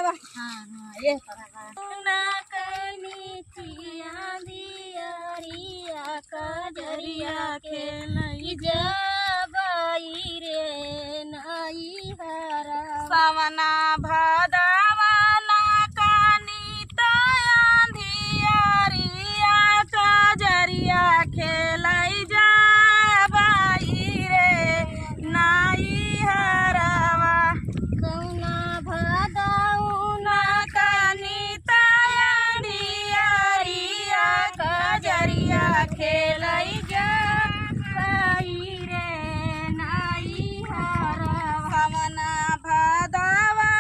हाँ हाँ ये ना कनी चिया दियरिया कजरिया खेलई जबाई रे नई हरा सावना भदवाना कानी तयांधियरिया कजरिया खेलई जबाई रे नाई हरावा कौना भदौना कानी तयांधियरिया कजरिया खेलई जबाई रे नाई हरावा सावना भदवा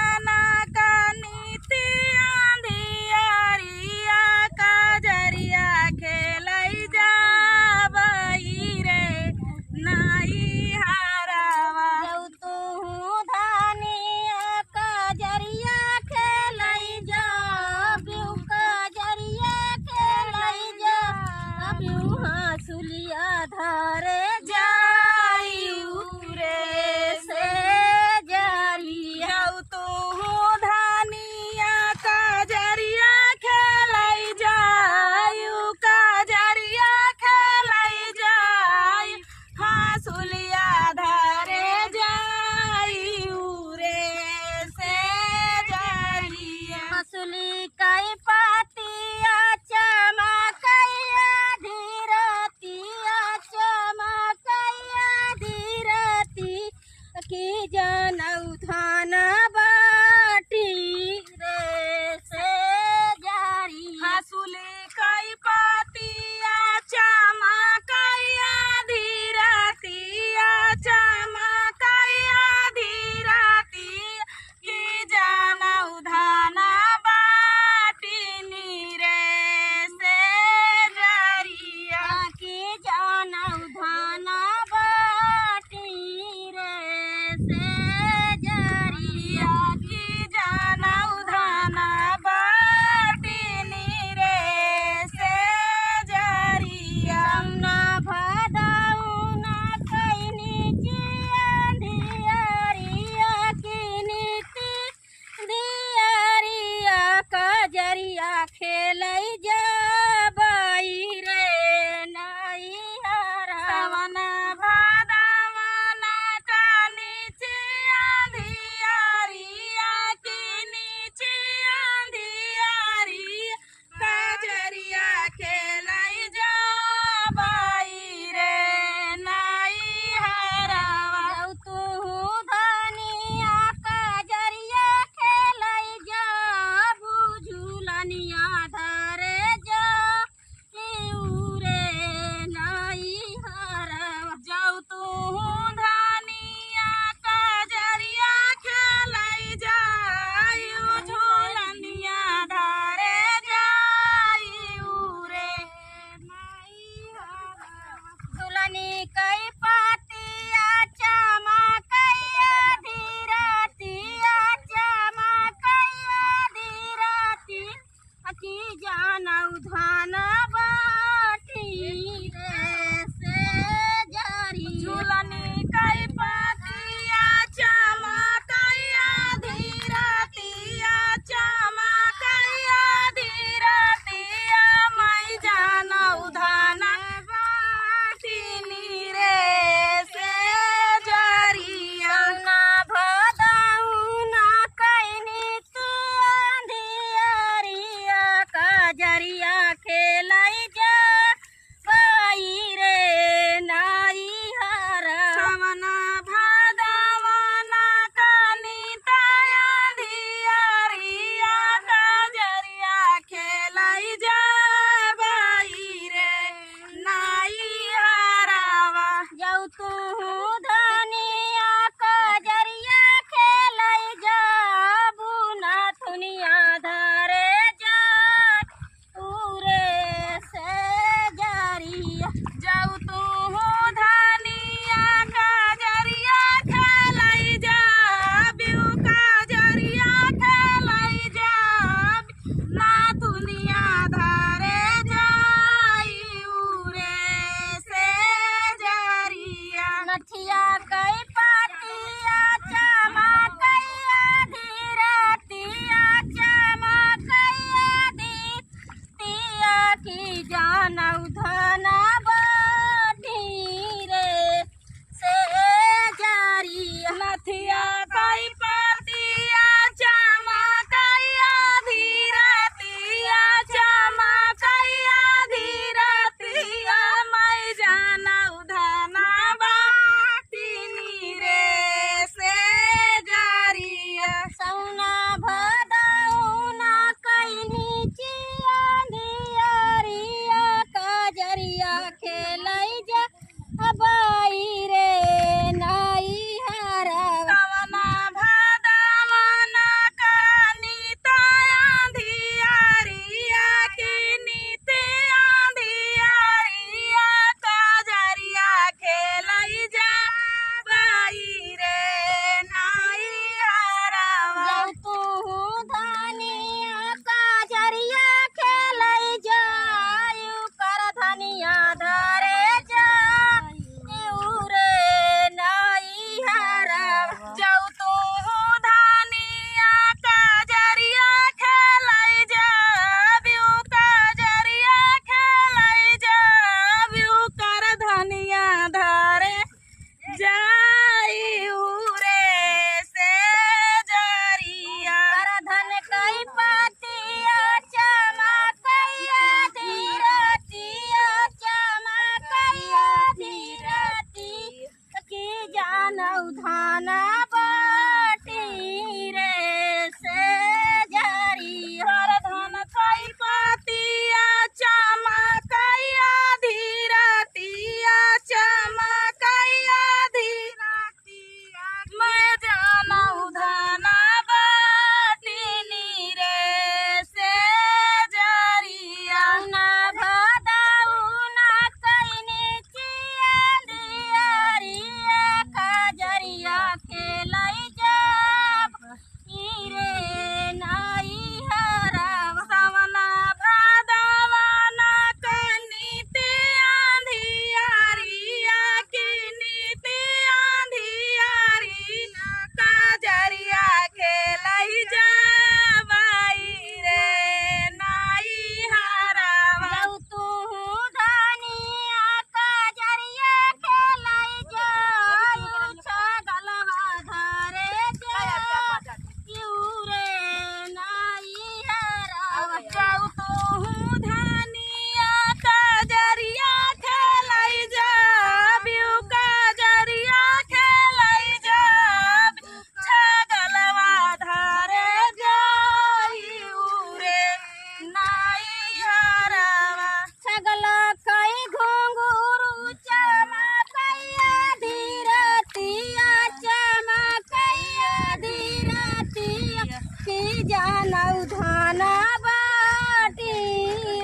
जानऊ धान बाटी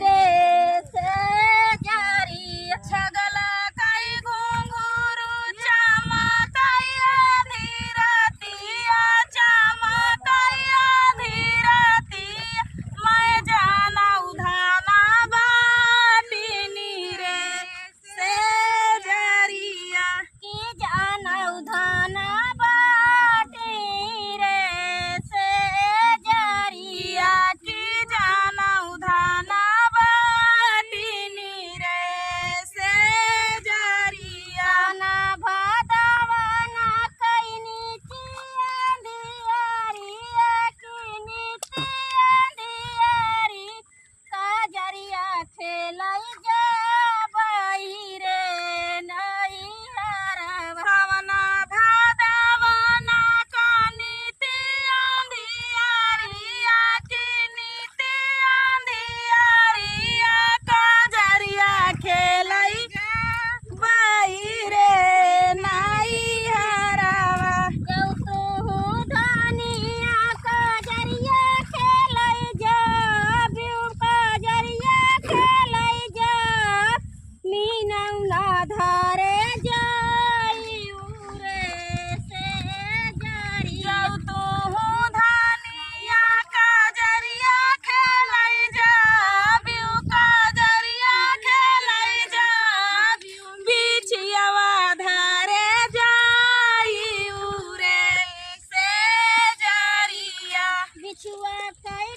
रे से जरिया छगल कई घुंघरू चमकैया धीरतिया चमकैया धीरतिया मैं जानऊ धाना बाटिनी रे से जरिया की जानऊ धान बाटी रे से जरिया की जानऊ धाना बाटिनी रे से जरिया ना भदवना कैनी चिंदियारिया किनी चिंदियारी कजरिया खेलई जाबई रे नई हरवा भावना भादवना कानीति अंधियारिया किनीति अंधियारिया कजरिया खेलई बाई रे नाई हरावा जौ तू धनिया कजरिया खेलई जाबिउ कजरिया खेलई जा मीनौ ना धारे जाइउ रे से जरिया जौ तू धानिया कजरिया खेलई जा बिउ कजरिया खेलई जा बिछियावा धारे जाइउ रे से जरिया बिछुआ कई